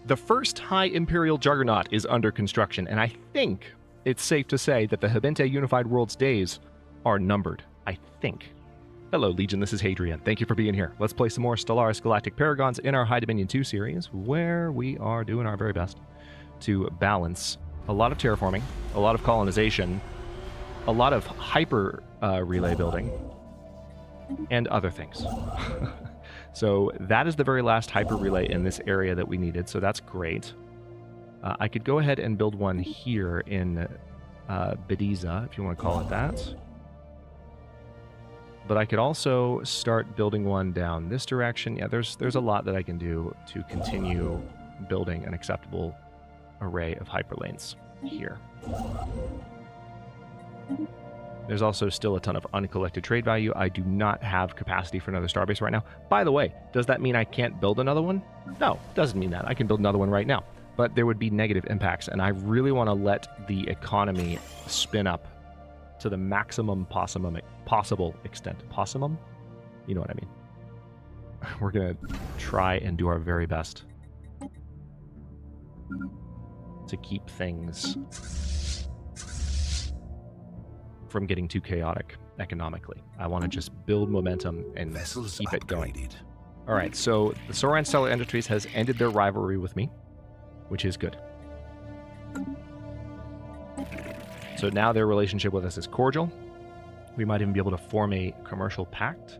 The first High Imperial Juggernaut is under construction, and I think it's safe to say that the Habente Unified World's days are numbered. I think. Hello, Legion, this is Hadrian. Thank you for being here. Let's play some more Stellaris Galactic Paragons in our High Dominion 2 series, where we are doing our very best to balance a lot of terraforming, a lot of colonization, a lot of hyper relay building, and other things. So that is the very last hyper relay in this area that we needed, so that's great. I could go ahead and build one here in Bediza, if you want to call it that. But I could also start building one down this direction. Yeah, there's a lot that I can do to continue building an acceptable array of hyperlanes here. There's also still a ton of uncollected trade value. I do not have capacity for another starbase right now. By the way, does that mean I can't build another one? No, doesn't mean that. I can build another one right now. But there would be negative impacts, and I really want to let the economy spin up to the maximum possible extent. Possimum? You know what I mean. We're going to try and do our very best to keep things from getting too chaotic economically. I want to just build momentum and keep it going. All right, so the Soran Stellar Industries has ended their rivalry with me, which is good. So now their relationship with us is cordial. We might even be able to form a commercial pact.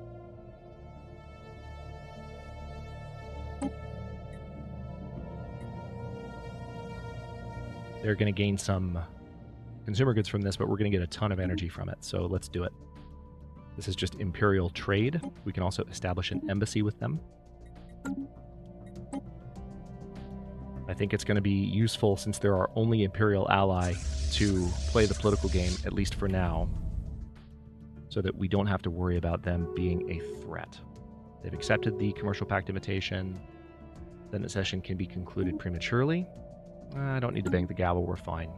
They're going to gain some consumer goods from this, but we're going to get a ton of energy from it. So let's do it. This is just imperial trade. We can also establish an embassy with them. I think it's going to be useful, since they're our only imperial ally, to play the political game, at least for now, so that we don't have to worry about them being a threat. They've accepted the commercial pact invitation. Then the session can be concluded prematurely. I don't need to bang the gavel, we're fine.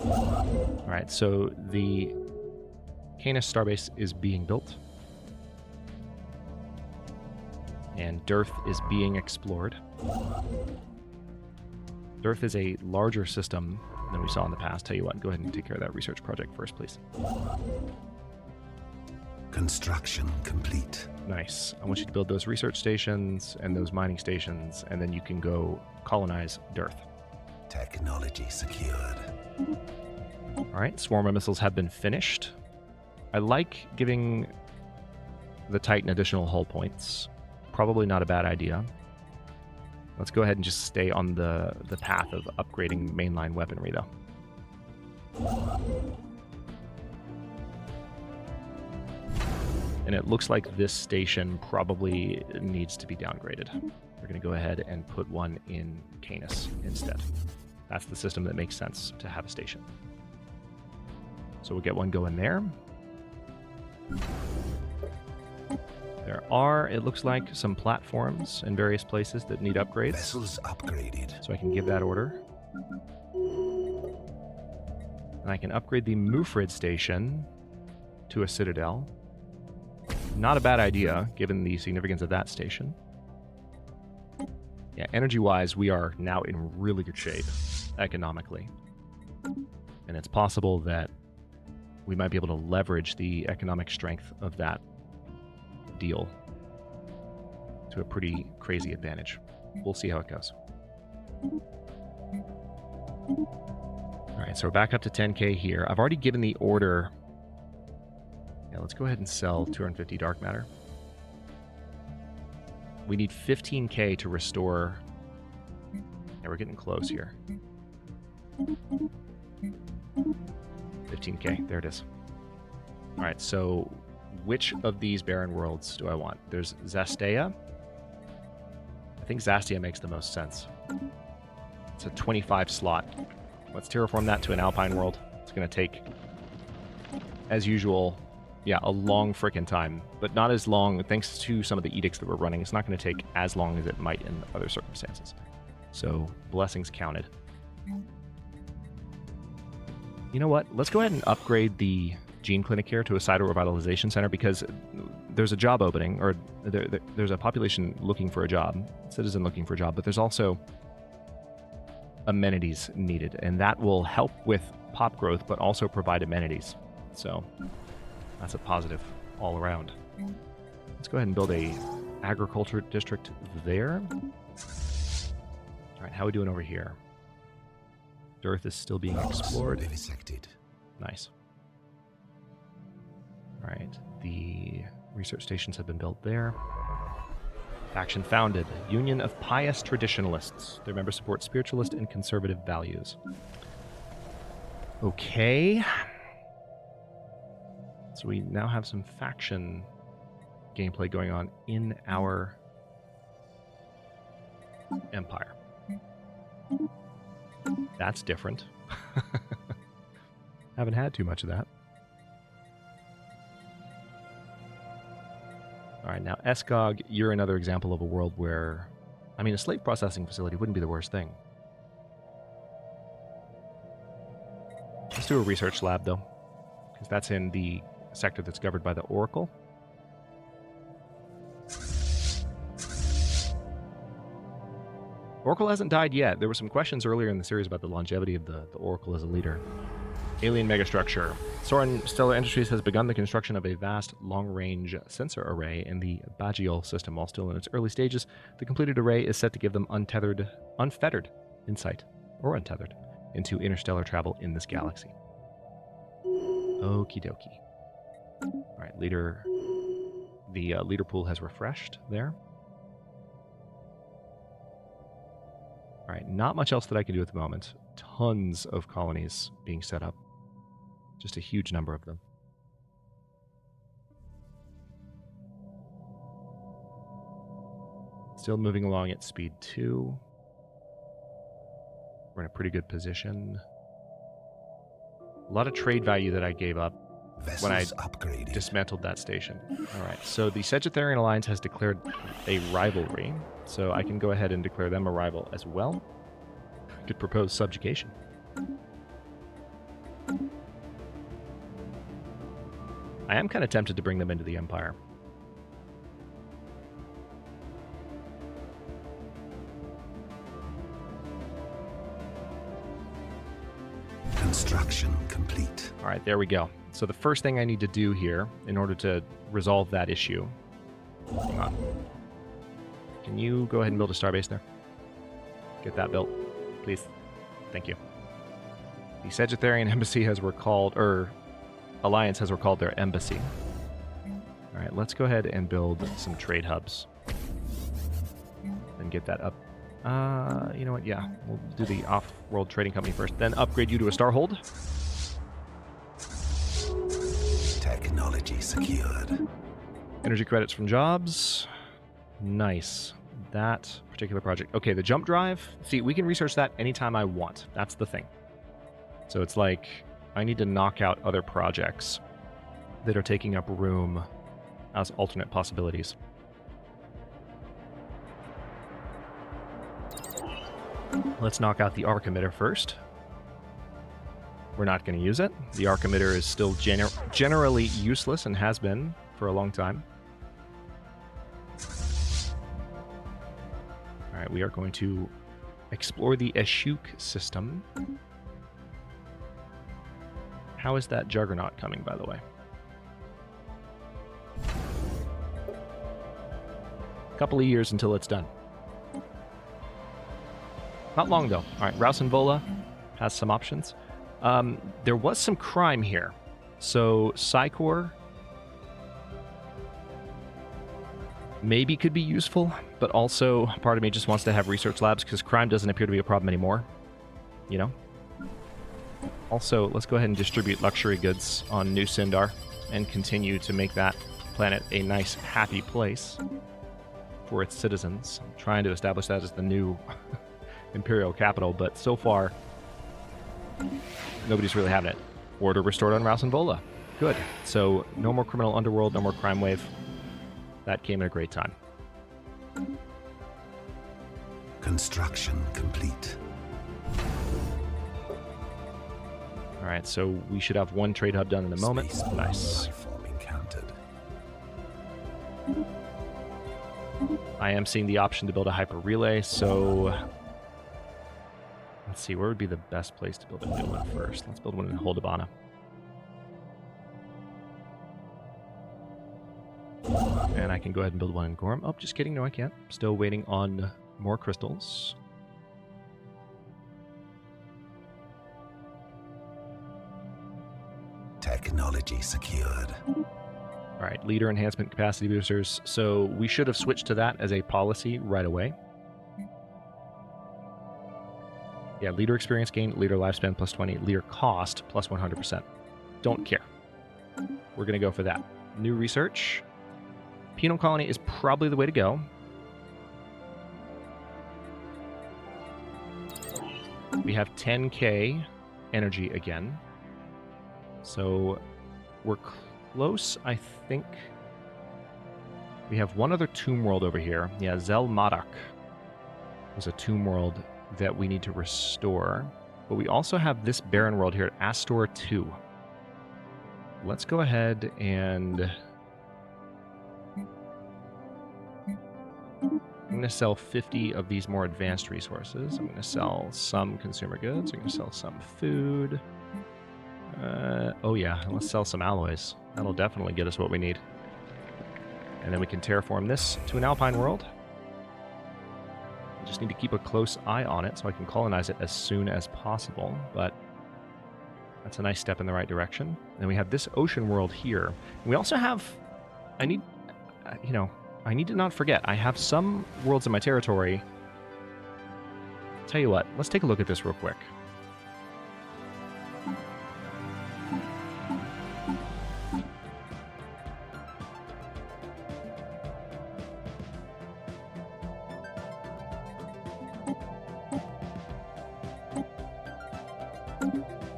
Alright, so the Canis starbase is being built. And Dearth is being explored. Dearth is a larger system than we saw in the past. Tell you what, go ahead and take care of that research project first, please. Construction complete. Nice. I want you to build those research stations and those mining stations, and then you can go colonize Dearth. Technology secured. Alright, swarmer missiles have been finished. I like giving the Titan additional hull points. Probably not a bad idea. Let's go ahead and just stay on the path of upgrading mainline weaponry, though. And it looks like this station probably needs to be downgraded. We're going to go ahead and put one in Canis instead. That's the system that makes sense to have a station. So we'll get one going there. There are, it looks like, some platforms in various places that need upgrades. Vessels upgraded. So I can give that order. And I can upgrade the Mufrid station to a citadel. Not a bad idea, given the significance of that station. Yeah, energy-wise, we are now in really good shape, economically. And it's possible that we might be able to leverage the economic strength of that deal to a pretty crazy advantage. We'll see how it goes. Alright, so we're back up to 10k here. I've already given the order. Yeah, let's go ahead and sell 250 dark matter. We need 15k to restore. Yeah, we're getting close here. 15k, there it is. Alright, so which of these barren worlds do I want? There's Zastea. I think Zastea makes the most sense. It's a 25 slot. Let's terraform that to an alpine world. It's going to take, as usual, yeah, a long frickin' time, but not as long, thanks to some of the edicts that we're running. It's not going to take as long as it might in other circumstances. So, blessings counted. You know what? Let's go ahead and upgrade the gene clinic here to a cyto-revitalization center because there's a job opening, or there's a population looking for a job, citizen looking for a job, but there's also amenities needed, and that will help with pop growth, but also provide amenities. So that's a positive all around. Let's go ahead and build a agriculture district there. All right, how are we doing over here? Earth is still being explored. Nice. All right, the research stations have been built there. Faction founded, Union of Pious Traditionalists. Their members support spiritualist and conservative values. Okay. So we now have some faction gameplay going on in our empire. That's different. Haven't had too much of that. All right, now Escog, you're another example of a world where, I mean, a slave processing facility wouldn't be the worst thing. Let's do a research lab, though, because that's in the sector that's governed by the Oracle. Oracle hasn't died yet. There were some questions earlier in the series about the longevity of the Oracle as a leader. Alien megastructure. Soren Stellar Industries has begun the construction of a vast long-range sensor array in the Bagial system. While still in its early stages, the completed array is set to give them unfettered insight, or untethered, into interstellar travel in this galaxy. Okie dokie. All right, leader. The leader pool has refreshed there. All right, not much else that I can do at the moment. Tons of colonies being set up. Just a huge number of them. Still moving along at speed 2. We're in a pretty good position. A lot of trade value that I gave up when I dismantled that station. All right, so the Sagittarian Alliance has declared a rivalry, so I can go ahead and declare them a rival as well. I could propose subjugation. I am kind of tempted to bring them into the Empire. Construction complete. All right, there we go. So the first thing I need to do here in order to resolve that issue... Hang on. Can you go ahead and build a starbase there? Get that built, please. Thank you. The Sagittarian Embassy has recalled, or Alliance has recalled their embassy. All right, let's go ahead and build some trade hubs. And get that up. You know what? Yeah, we'll do the off-world trading company first, then upgrade you to a Starhold. Technology secured. Energy credits from jobs. Nice. That particular project. Okay, the jump drive. See, we can research that anytime I want. That's the thing. So it's like I need to knock out other projects that are taking up room as alternate possibilities. Let's knock out the arc emitter first. We're not going to use it. The arc emitter is still generally useless and has been for a long time. All right, we are going to explore the Eshuk system. How is that Juggernaut coming, by the way? A couple of years until it's done. Not long, though. All right, Rausenvola has some options. There was some crime here. So, Psycor maybe could be useful, but also part of me just wants to have research labs because crime doesn't appear to be a problem anymore. You know? Also, let's go ahead and distribute luxury goods on New Syndar and continue to make that planet a nice, happy place for its citizens. I'm trying to establish that as the new imperial capital, but so far, nobody's really having it. Order restored on Rausenvola. Good. So, no more criminal underworld, no more crime wave. That came at a great time. Construction complete. All right, so we should have one trade hub done in a moment. Spaceborne Nice. life form encountered. I am seeing the option to build a hyper relay, so let's see, where would be the best place to build a new one first? Let's build one in Holdabana. And I can go ahead and build one in Gorm. Oh, just kidding. No, I can't. Still waiting on more crystals. Technology secured. All right, leader enhancement capacity boosters. So we should have switched to that as a policy right away. Yeah, leader experience gain, leader lifespan plus 20, leader cost plus 100%. Don't care. We're going to go for that. New research. Penal colony is probably the way to go. We have 10k energy again. So we're close, I think. We have one other tomb world over here. Yeah, Zel Madak was a tomb world that we need to restore. But we also have this barren world here at Astor 2. Let's go ahead and... I'm going to sell 50 of these more advanced resources. I'm going to sell some consumer goods. I'm going to sell some food. Oh yeah, let's sell some alloys. That'll definitely get us what we need. And then we can terraform this to an alpine world. I just need to keep a close eye on it so I can colonize it as soon as possible. But that's a nice step in the right direction. And we have this ocean world here. We also have... I need to not forget, I have some worlds in my territory. Tell you what, let's take a look at this real quick.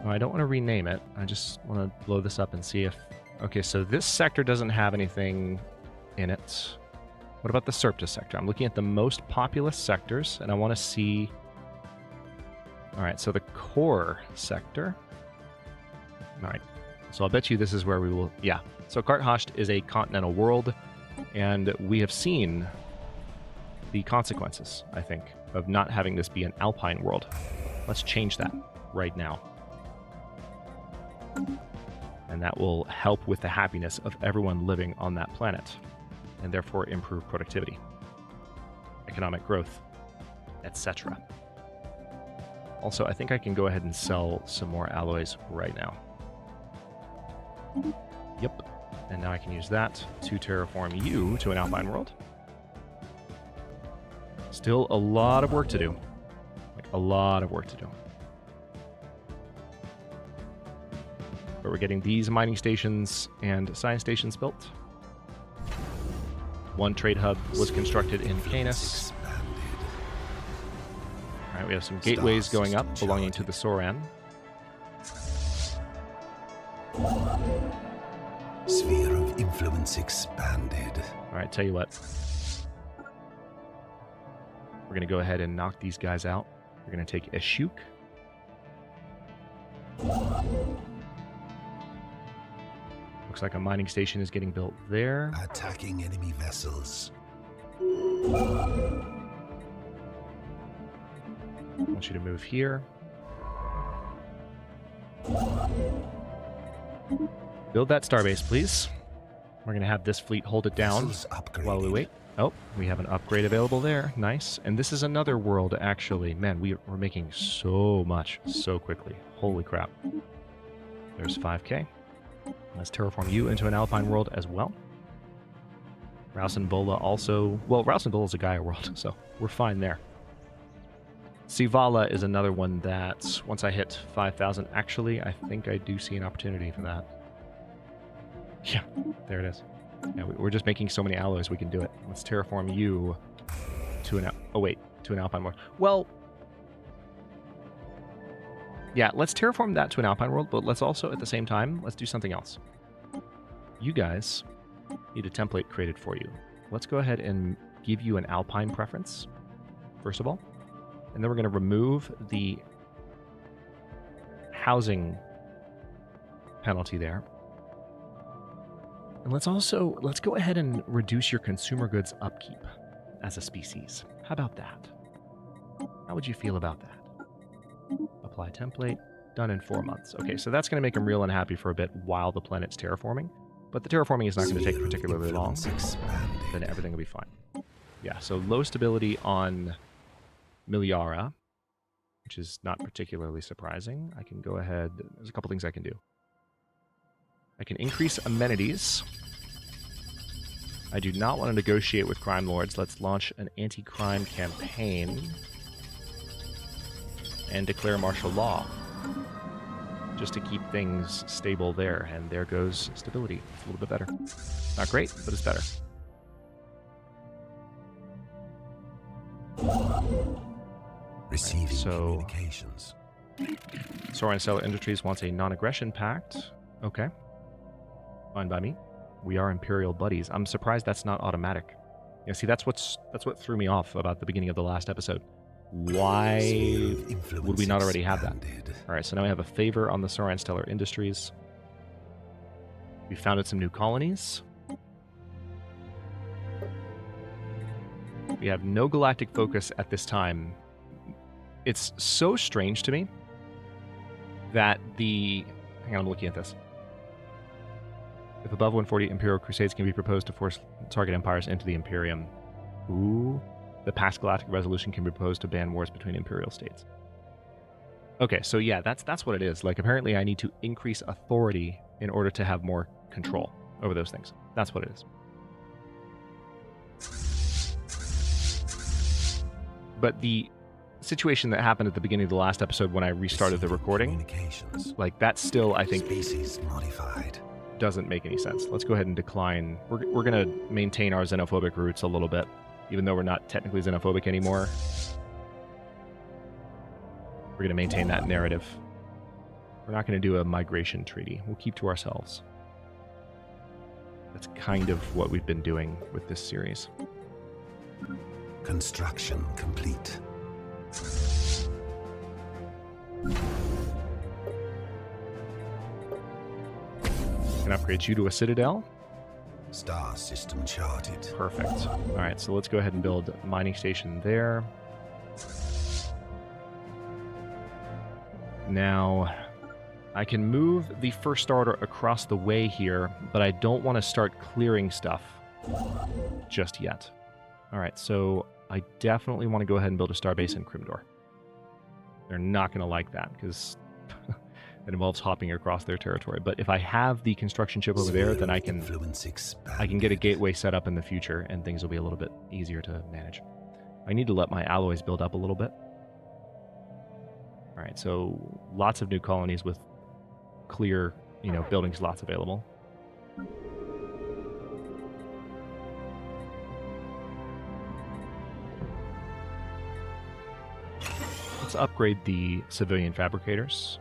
I don't want to rename it. I just want to blow this up and see if... Okay, so this sector doesn't have anything in it. What about the Serptus sector? I'm looking at the most populous sectors, and I want to see... All right, so the core sector. All right, so I'll bet you this is where we will... Yeah, so Karthasht is a continental world, and we have seen the consequences, I think, of not having this be an alpine world. Let's change that right now. And that will help with the happiness of everyone living on that planet, and therefore improve productivity, economic growth, etc. Also, I think I can go ahead and sell some more alloys right now. Yep. And now I can use that to terraform you to an alpine world. Still a lot of work to do. Like, a lot of work to do. But we're getting these mining stations and science stations built. One trade hub was constructed in Canis. All right, we have some gateways going up belonging to the Soran. Sphere of influence expanded. All right, tell you what. We're going to go ahead and knock these guys out. We're going to take Eshuk. Looks like a mining station is getting built there. Attacking enemy vessels. I want you to move here. Build that starbase, please. We're going to have this fleet hold it down while we wait. Oh, we have an upgrade available there. Nice. And this is another world, actually. Man, we're making so much so quickly. Holy crap. There's 5k. Let's terraform you into an alpine world as well. Rouse and Bola also... Well, Rouse and Bola is a Gaia world, so we're fine there. Sivala is another one that, once I hit 5,000, actually, I think I do see an opportunity for that. Yeah, there it is. Yeah, we're just making so many alloys we can do it. Let's terraform you to an... Oh, wait, to an alpine world. Well... Yeah, let's terraform that to an alpine world, but let's also, at the same time, let's do something else. You guys need a template created for you. Let's go ahead and give you an alpine preference, first of all. And then we're going to remove the housing penalty there. And let's go ahead and reduce your consumer goods upkeep as a species. How about that? How would you feel about that? Apply template, done in 4 months. Okay, so that's going to make them real unhappy for a bit while the planet's terraforming. But the terraforming is not going to take particularly long. Then everything will be fine. Yeah, so low stability on Miliara, which is not particularly surprising. I can go ahead. There's a couple things I can do. I can increase amenities. I do not want to negotiate with crime lords. Let's launch an anti-crime campaign and declare martial law just to keep things stable there. And there goes stability. It's a little bit better. Not great, but it's better. Receiving right, so communications. Soren Stellar Industries wants a non-aggression pact. Okay. Fine by me. We are Imperial buddies. I'm surprised that's not automatic. Yeah, see, that's what threw me off about the beginning of the last episode. Why would we not already have that? All right, so now we have a favor on the Soren Stellar Industries. We founded some new colonies. We have no galactic focus at this time. It's so strange to me that the... Hang on, I'm looking at this. If above 140 Imperial Crusades can be proposed to force target empires into the Imperium. Ooh. The past galactic resolution can be proposed to ban wars between Imperial states. Okay, so yeah, that's what it is. Like, apparently I need to increase authority in order to have more control over those things. That's what it is. But the situation that happened at the beginning of the last episode when I restarted the recording, like, that still, I think, species modified. Doesn't make any sense. Let's go ahead and decline. We're going to maintain our xenophobic roots a little bit, even though we're not technically xenophobic anymore. We're going to maintain that narrative. We're not going to do a migration treaty. We'll keep to ourselves. That's kind of what we've been doing with this series. Construction complete. Can upgrade you to a citadel. Star system charted. Perfect. All right, so let's go ahead and build a mining station there. Now, I can move the first starter across the way here, but I don't want to start clearing stuff just yet. All right, so I definitely want to go ahead and build a starbase in Crimdor. They're not going to like that because it involves hopping across their territory. But if I have the construction chip over there, then I can get a gateway set up in the future, and things will be a little bit easier to manage. I need to let my alloys build up a little bit. All right, so lots of new colonies with clear, building slots available. Let's upgrade the civilian fabricators.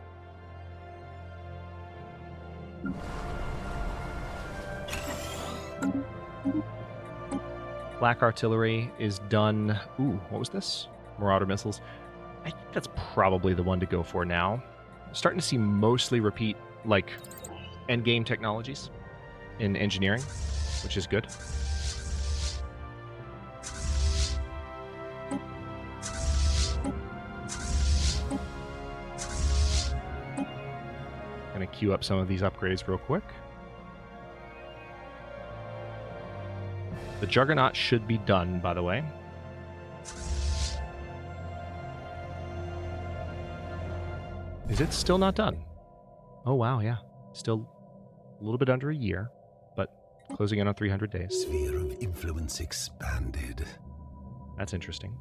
Black artillery is done. Ooh, what was this? Marauder missiles. I think that's probably the one to go for now. I'm starting to see mostly repeat, like, endgame technologies in engineering, which is good. Gonna queue up some of these upgrades real quick. The Juggernaut should be done, by the way. Is it still not done? Oh, wow, yeah. Still a little bit under a year, but closing in on 300 days. Sphere of influence expanded. That's interesting.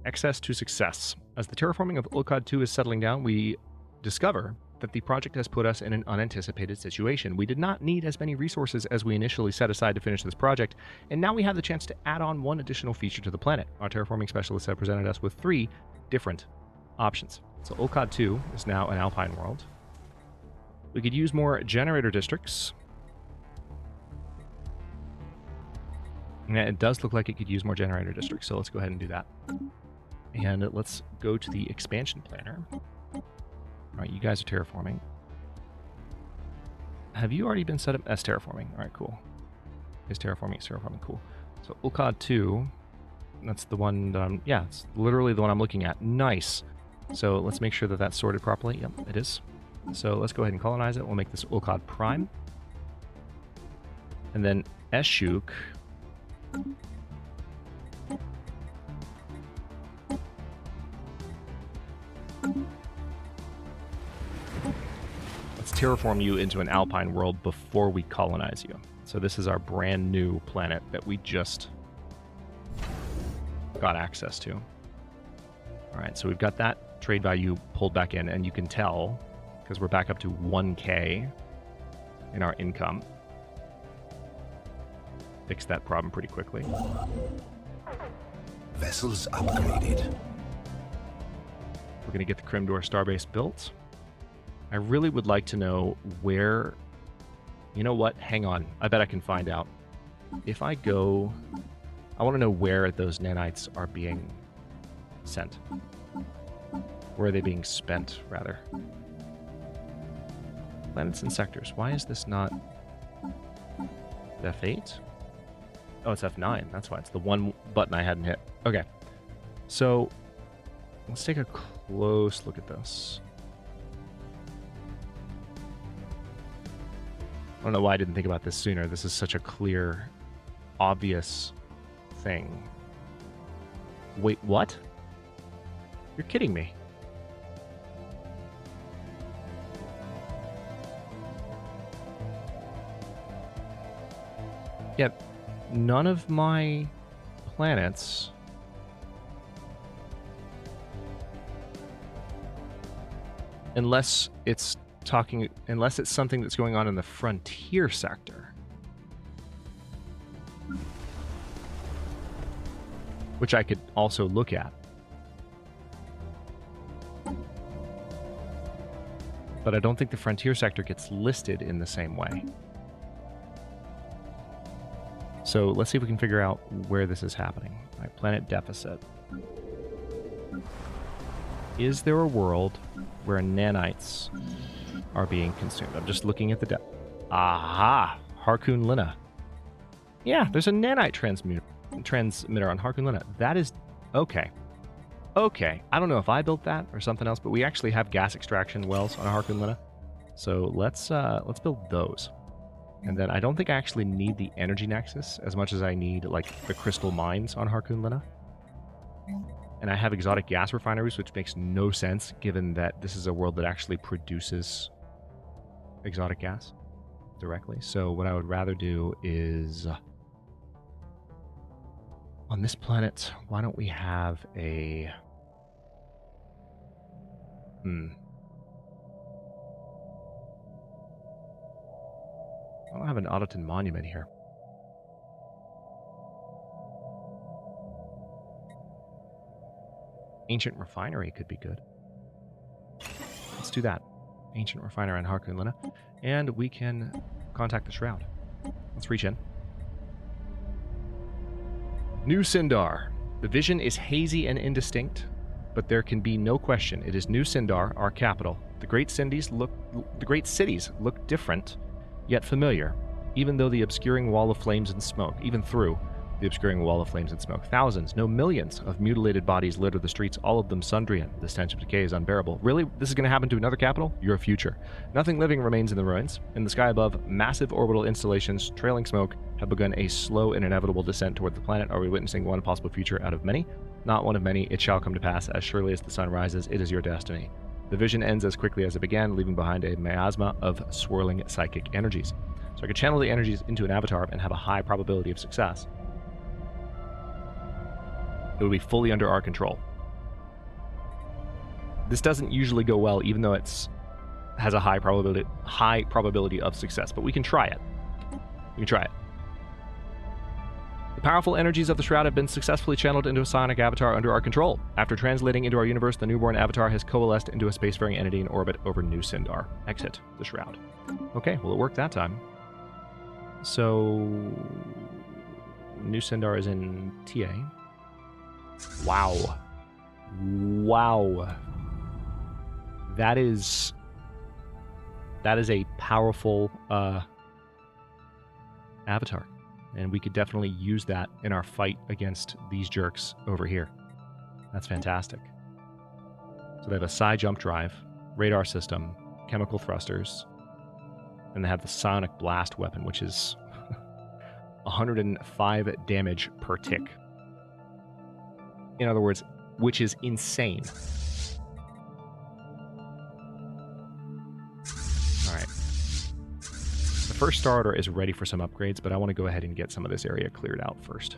Access to success. As the terraforming of Ulcod 2 is settling down, we discover that the project has put us in an unanticipated situation. We did not need as many resources as we initially set aside to finish this project, and now we have the chance to add on one additional feature to the planet. Our terraforming specialists have presented us with 3 different options. So Ulcod 2 is now an alpine world. We could use more generator districts. And it does look like it could use more generator districts, so let's go ahead and do that. And let's go to the expansion planner. All right, you guys are terraforming. Have you already been set up as terraforming? All right, cool. Is terraforming, cool. So Ulcod 2, that's the one that I'm, yeah, it's literally the one I'm looking at. Nice. So let's make sure that that's sorted properly. Yep, it is. So let's go ahead and colonize it. We'll make this Ulcod Prime. And then Eshuk. Let's terraform you into an alpine world before we colonize you. So this is our brand new planet that we just got access to. All right, so we've got that trade value pulled back in, and you can tell because we're back up to 1K in our income. Fix that problem pretty quickly. Vessels upgraded. We're going to get the Crimdor Starbase built. I really would like to know where... You know what? Hang on. I bet I can find out. If I go... I want to know where those nanites are being sent. Where are they being spent, rather? Planets and sectors. Why is this not... F8? Oh, it's F9. That's why. It's the one button I hadn't hit. Okay. So, let's take a close look at this. I don't know why I didn't think about this sooner. This is such a clear, obvious thing. Wait, what? You're kidding me. Yep. None of my planets unless it's something that's going on in the frontier sector, which I could also look at. But I don't think the frontier sector gets listed in the same way. So let's see if we can figure out where this is happening. All right, planet deficit. Is there a world where nanites are being consumed? I'm just looking at the Aha! Harkoon Lina. Yeah, there's a nanite transmitter on Harkoon Lina. That is... Okay. Okay. I don't know if I built that or something else, but we actually have gas extraction wells on Harkoon Lina. So let's build those. And then I don't think I actually need the energy nexus as much as I need like the crystal mines on Harkoon Lina. And I have exotic gas refineries, which makes no sense given that this is a world that actually produces exotic gas directly. So what I would rather do is on this planet, why don't we have a I don't have an Ottoman monument here. Ancient refinery could be good. Let's do that. Ancient refinery on Harkoon Lina. And we can contact the Shroud. Let's reach in. New Syndar. The vision is hazy and indistinct, but there can be no question it is New Syndar, our capital. The great cities look different, yet familiar, even through the obscuring wall of flames and smoke. Thousands, no millions of mutilated bodies litter the streets, all of them Sundrian. The stench of decay is unbearable. Really? This is going to happen to another capital? Your future. Nothing living remains in the ruins. In the sky above, massive orbital installations, trailing smoke, have begun a slow and inevitable descent toward the planet. Are we witnessing one possible future out of many? Not one of many. It shall come to pass. As surely as the sun rises, it is your destiny. The vision ends as quickly as it began, leaving behind a miasma of swirling psychic energies. So I could channel the energies into an avatar and have a high probability of success. It would be fully under our control. This doesn't usually go well, even though it's has a high probability of success, but we can try it. The powerful energies of the Shroud have been successfully channeled into a psionic avatar under our control. After translating into our universe, the newborn avatar has coalesced into a spacefaring entity in orbit over New Syndar. Exit the Shroud. Okay, well, it worked that time. So, New Syndar is in TA. Wow. that is a powerful avatar, and we could definitely use that in our fight against these jerks over here. That's fantastic. So they have a psi jump drive, radar system, chemical thrusters, and they have the sonic blast weapon, which is 105 damage per tick. In other words, which is insane. Alright. The first starter is ready for some upgrades, but I want to go ahead and get some of this area cleared out first.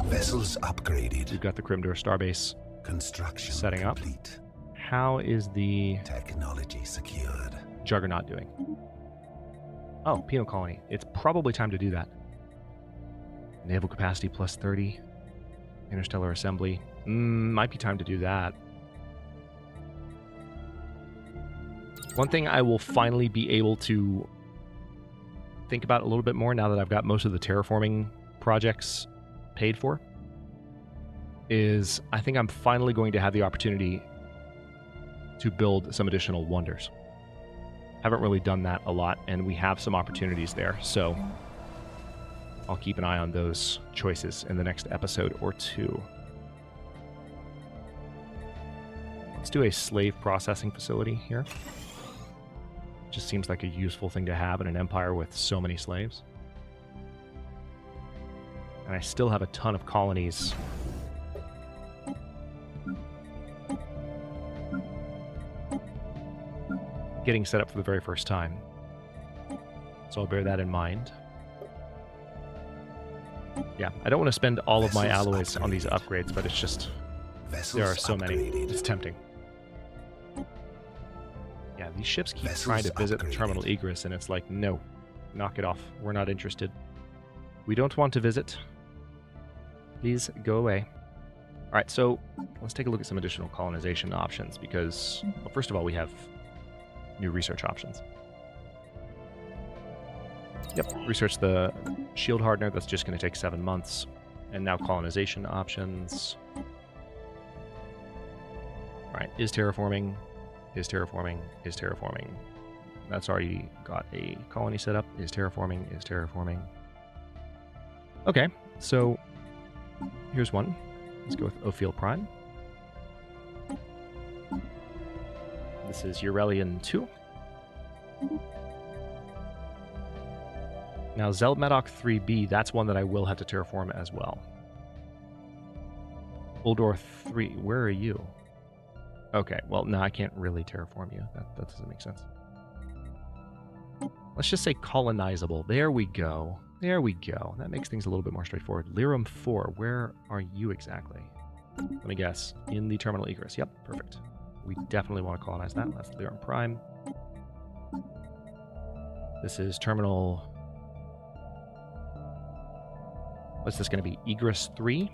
Vessels upgraded. We've got the Crimdor Starbase Construction setting complete. up. How is the Technology secured. Juggernaut doing? Oh, penal colony. It's probably time to do that. Naval capacity plus 30. Interstellar assembly. Might be time to do that. One thing I will finally be able to think about a little bit more now that I've got most of the terraforming projects paid for is I think I'm finally going to have the opportunity to build some additional wonders. Haven't really done that a lot, and we have some opportunities there, so I'll keep an eye on those choices in the next episode or two. Let's do a slave processing facility here. Just seems like a useful thing to have in an empire with so many slaves. And I still have a ton of colonies getting set up for the very first time. So I'll bear that in mind. Yeah, I don't want to spend all of my alloys on these upgrades, but it's just, there are so many. It's tempting. Yeah, these ships keep trying to visit the terminal egress, and it's like, no, knock it off. We're not interested. We don't want to visit. Please go away. All right, so let's take a look at some additional colonization options because, well, first of all, we have new research options. Yep, research the shield hardener. That's just going to take 7 months. And now colonization options. All right, is terraforming, is terraforming, is terraforming. That's already got a colony set up. Is terraforming, is terraforming. Okay, so here's one. Let's go with Ophiel Prime. This is Eurelian 2. Now, Zeltmedoc 3B, that's one that I will have to terraform as well. Uldor 3, where are you? Okay, well, no, I can't really terraform you. That doesn't make sense. Let's just say colonizable. There we go. There we go. That makes things a little bit more straightforward. Lyrum 4, where are you exactly? Let me guess. In the terminal egress. Yep, perfect. We definitely want to colonize that. That's Lyrum Prime. This is terminal... What's this going to be? Egress 3?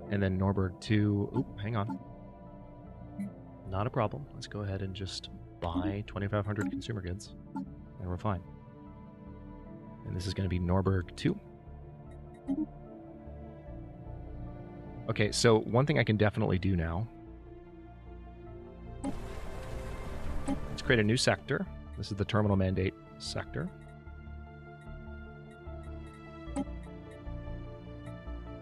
And then Norberg 2. Oop, hang on. Not a problem. Let's go ahead and just buy 2,500 consumer goods. And we're fine. And this is going to be Norberg 2. Okay, so one thing I can definitely do now. Let's create a new sector. This is the terminal mandate sector.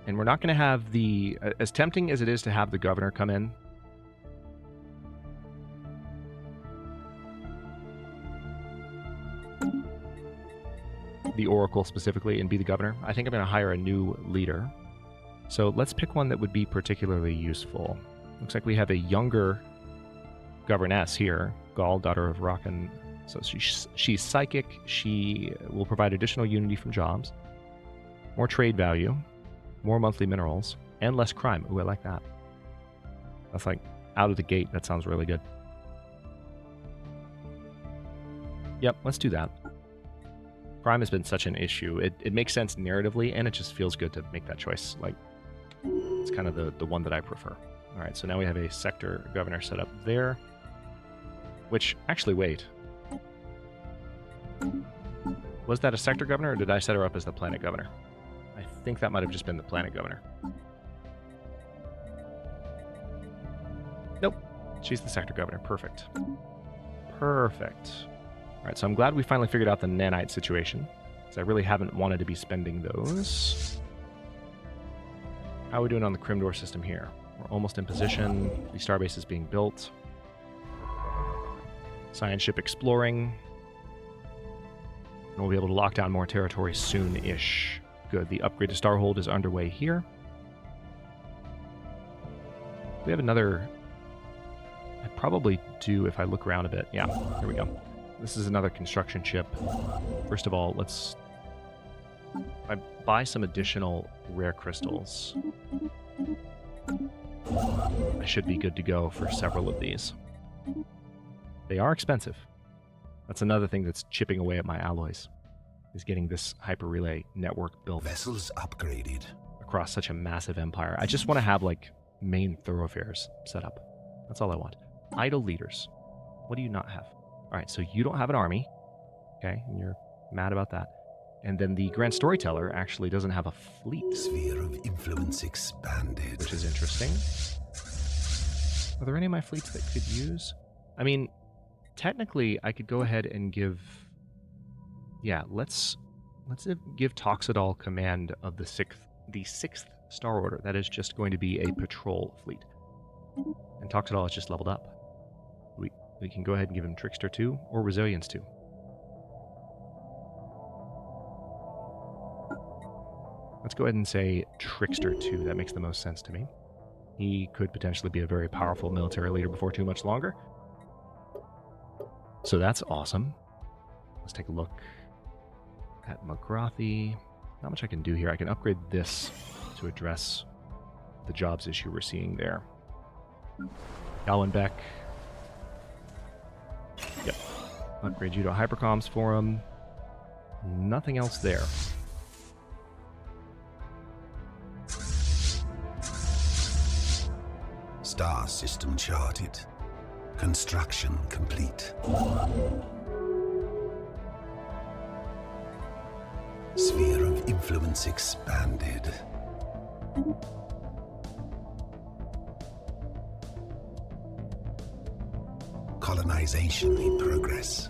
And we're not going to have the... As tempting as it is to have the governor come in, the Oracle specifically, and be the governor, I think I'm going to hire a new leader. So let's pick one that would be particularly useful. Looks like we have a younger governess here, Gaul, daughter of Rakan. So she's psychic. She will provide additional unity from jobs, more trade value, more monthly minerals, and less crime. Ooh, I like that. That's like out of the gate. That sounds really good. Yep, let's do that. Crime has been such an issue. It makes sense narratively, and it just feels good to make that choice. Like, it's kind of the one that I prefer. All right, so now we have a sector governor set up there. Which, actually, wait. Was that a sector governor, or did I set her up as the planet governor? I think that might have just been the planet governor. Nope. She's the sector governor. Perfect. Perfect. All right, so I'm glad we finally figured out the nanite situation, because I really haven't wanted to be spending those. How are we doing on the Crimdor system here? We're almost in position. The starbase is being built. Science ship exploring. And we'll be able to lock down more territory soon-ish. Good. The upgrade to Starhold is underway here. We have another... I probably do if I look around a bit. Yeah, here we go. This is another construction ship. First of all, let's... I buy some additional rare crystals. I should be good to go for several of these. They are expensive. That's another thing that's chipping away at my alloys, is getting this hyper relay network built. Vessels upgraded. Across such a massive empire. I just want to have, like, main thoroughfares set up. That's all I want. Idle leaders. What do you not have? All right, so you don't have an army. Okay, and you're mad about that. And then the Grand Storyteller actually doesn't have a fleet. Sphere of influence expanded. Which is interesting. Are there any of my fleets that could use? I mean, technically, I could go ahead and give... Yeah, let's give Toxidol command of the sixth Star Order. That is just going to be a patrol fleet. And Toxidol is just leveled up. We can go ahead and give him Trickster 2 or Resilience 2. Let's go ahead and say Trickster 2. That makes the most sense to me. He could potentially be a very powerful military leader before too much longer. So that's awesome. Let's take a look at Magrathi. Not much I can do here. I can upgrade this to address the jobs issue we're seeing there. Galwenbeck. Yep. Upgrade you to hypercoms for him. Nothing else there. Star system charted. Construction complete. Sphere of influence expanded. Colonization in progress.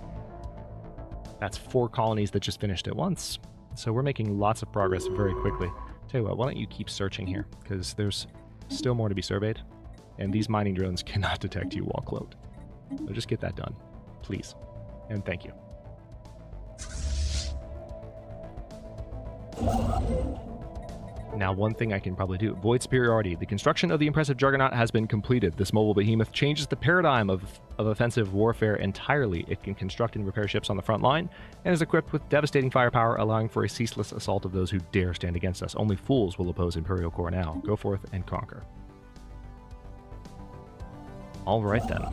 That's 4 colonies that just finished at once. So we're making lots of progress very quickly. Tell you what, why don't you keep searching here? Because there's still more to be surveyed. And these mining drones cannot detect you while cloaked. So just get that done, please. And thank you. Now, one thing I can probably do. Void Superiority. The construction of the impressive Juggernaut has been completed. This mobile behemoth changes the paradigm of offensive warfare entirely. It can construct and repair ships on the front line, and is equipped with devastating firepower, allowing for a ceaseless assault of those who dare stand against us. Only fools will oppose Imperial Corps now. Go forth and conquer. Alright then.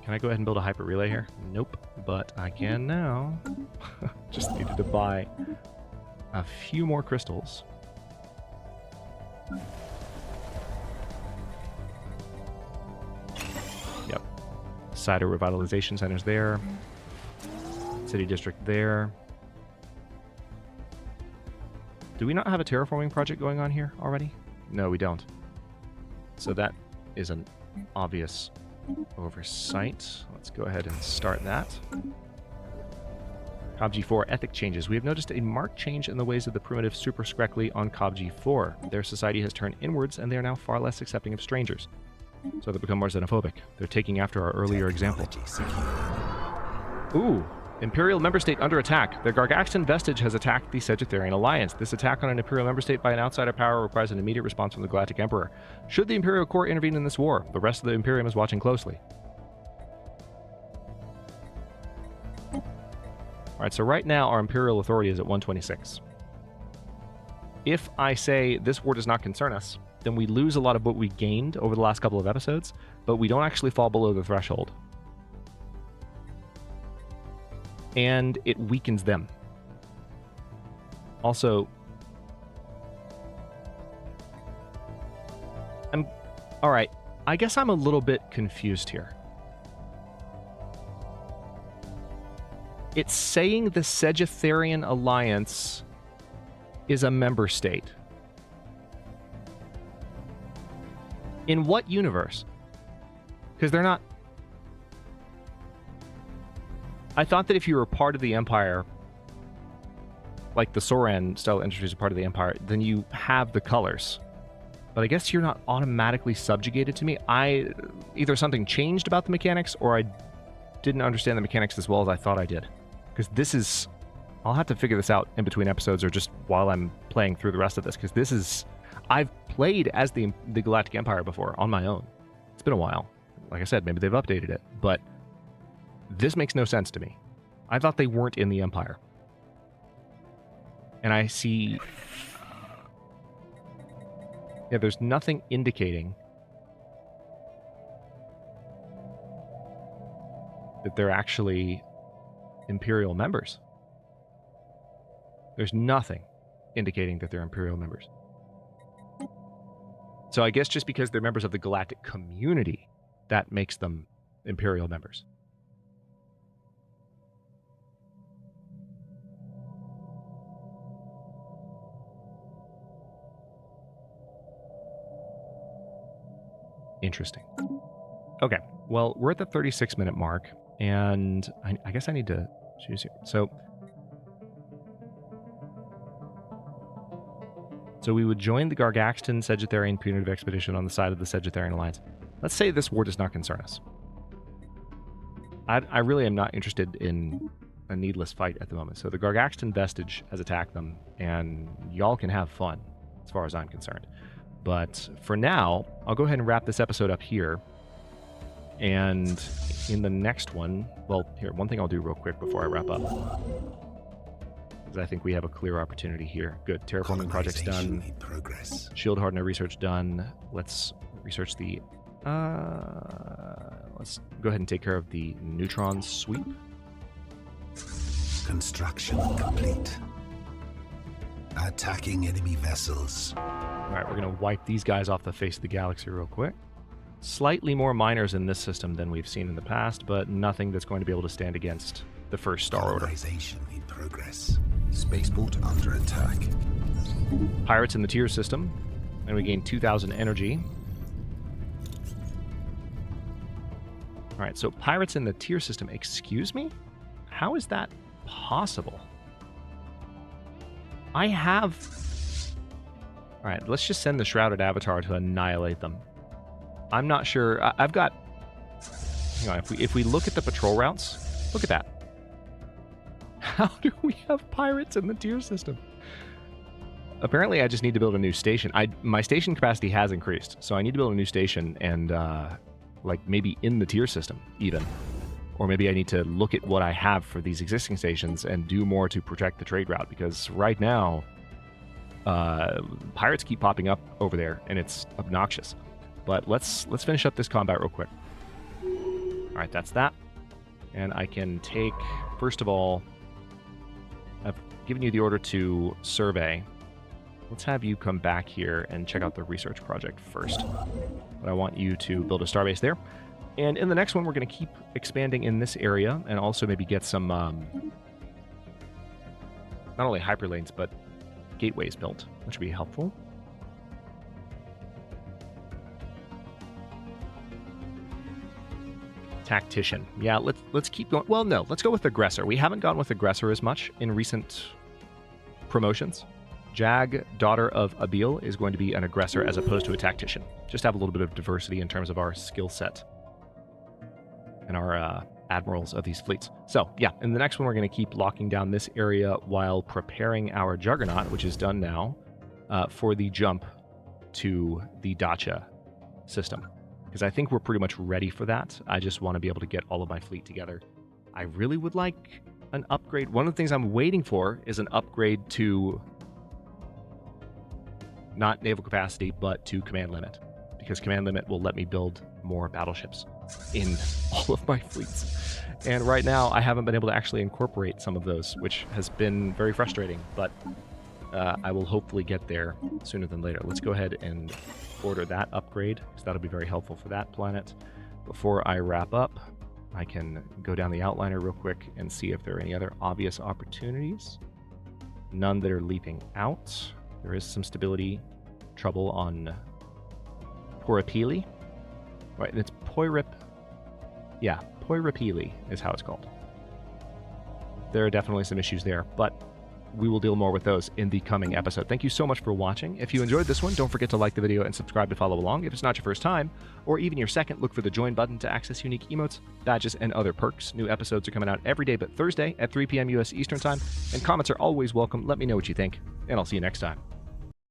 Can I go ahead and build a hyper relay here? Nope, but I can now. Just needed to buy a few more crystals. Yep. Cider revitalization centers there. City district there. Do we not have a terraforming project going on here already? No, we don't. So that is an obvious oversight. Let's go ahead and start that. Cobb G4 ethic changes. We have noticed a marked change in the ways of the primitive Super Skrekli on Cobb G4. Their society has turned inwards, and they are now far less accepting of strangers. So they become more xenophobic. They're taking after our earlier example. Ooh! Imperial member state under attack. The Gargaxan vestige has attacked the Sagittarian Alliance. This attack on an Imperial member state by an outsider power requires an immediate response from the Galactic Emperor. Should the Imperial Corps intervene in this war? The rest of the Imperium is watching closely. Alright, so right now our Imperial authority is at 126. If I say this war does not concern us, then we lose a lot of what we gained over the last couple of episodes, but we don't actually fall below the threshold. And it weakens them. Also, alright, I guess I'm a little bit confused here. It's saying the Sagittarian Alliance is a member state. In what universe? Because they're not... I thought that if you were part of the Empire, like the Soran style industries are part of the Empire, then you have the colors. But I guess you're not automatically subjugated to me. Either something changed about the mechanics, or I didn't understand the mechanics as well as I thought I did. Because this is... I'll have to figure this out in between episodes or just while I'm playing through the rest of this, because this is... I've played as the Galactic Empire before on my own. It's been a while. Like I said, maybe they've updated it, but this makes no sense to me. I thought they weren't in the Empire. And I see... Yeah, there's nothing indicating that they're actually Imperial members. There's nothing indicating that they're Imperial members. So I guess just because they're members of the galactic community, that makes them Imperial members. Interesting. Okay, well, we're at the 36-minute mark, and I guess I need to choose here. So we would join the Gargaxton Sagittarian Punitive Expedition on the side of the Sagittarian Alliance. Let's say this war does not concern us. I really am not interested in a needless fight at the moment. So the Gargaxton Vestige has attacked them, and y'all can have fun, as far as I'm concerned. But for now, I'll go ahead and wrap this episode up here. And in the next one, well, here, one thing I'll do real quick before I wrap up, because I think we have a clear opportunity here. Good, terraforming project's done. Shield hardener research done. Let's research the... let's go ahead and take care of the neutron sweep. Construction complete. Attacking enemy vessels. All right, we're going to wipe these guys off the face of the galaxy real quick. Slightly more miners in this system than we've seen in the past, but nothing that's going to be able to stand against the first Star Order. Colonization in progress. Spaceport under attack. Pirates in the tier system, and we gain 2,000 energy. All right, so pirates in the tier system. Excuse me? How is that possible? I have... All right, let's just send the Shrouded Avatar to annihilate them. I'm not sure. I've got... Hang on, if we look at the patrol routes, look at that. How do we have pirates in the tier system? Apparently, I just need to build a new station. My station capacity has increased, so I need to build a new station and, like, maybe in the tier system, even. Or maybe I need to look at what I have for these existing stations and do more to protect the trade route, because right now, pirates keep popping up over there, and it's obnoxious. But let's finish up this combat real quick. All right, that's that. And I can take, first of all, I've given you the order to survey. Let's have you come back here and check out the research project first. But I want you to build a starbase there. And in the next one, we're going to keep expanding in this area and also maybe get some, not only hyperlanes, but gateways built, which would be helpful. Tactician. Yeah, let's keep going. Well, no, let's go with Aggressor. We haven't gone with Aggressor as much in recent promotions. Jag, Daughter of Abil, is going to be an Aggressor as opposed to a Tactician. Just have a little bit of diversity in terms of our skill set and our admirals of these fleets. So, yeah, in the next one, we're going to keep locking down this area while preparing our Juggernaut, which is done now, for the jump to the Dacia system. Because I think we're pretty much ready for that. I just want to be able to get all of my fleet together. I really would like an upgrade. One of the things I'm waiting for is an upgrade to not naval capacity, but to command limit. Because command limit will let me build more battleships in all of my fleets. And right now, I haven't been able to actually incorporate some of those, which has been very frustrating. But I will hopefully get there sooner than later. Let's go ahead and order that upgrade, because that'll be very helpful for that planet. Before I wrap up, I can go down the outliner real quick and see if there are any other obvious opportunities. None that are leaping out. There is some stability trouble on Porapili. Right, it's Yeah, Poirapili is how it's called. There are definitely some issues there, but we will deal more with those in the coming episode. Thank you so much for watching. If you enjoyed this one, don't forget to like the video and subscribe to follow along. If it's not your first time, or even your second, look for the join button to access unique emotes, badges, and other perks. New episodes are coming out every day but Thursday at 3 p.m. U.S. Eastern Time, and comments are always welcome. Let me know what you think, and I'll see you next time.